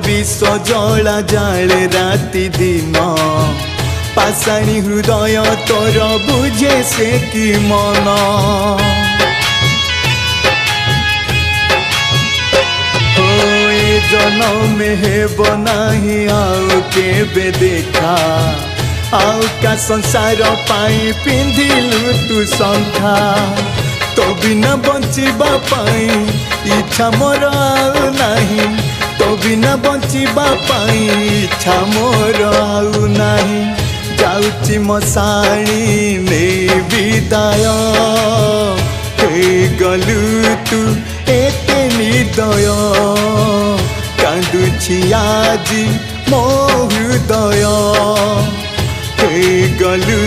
विष जला जाले राति दिन पाषाणी हृदय तोर बुझे से कि मन जनम हेब नाही आउ केबे देखा आउ का संसार पाई पिंधिलु तू संखा तो बिना बंचिबा पाई इच्छा मोर आउ नाही तो बिना बंचिबा पाई इच्छा मोर आउ नाही जाउची मसाणी ने विदाय हे गलु तू एते निर्दय कांदुछि आजी मो हृदय हे गलु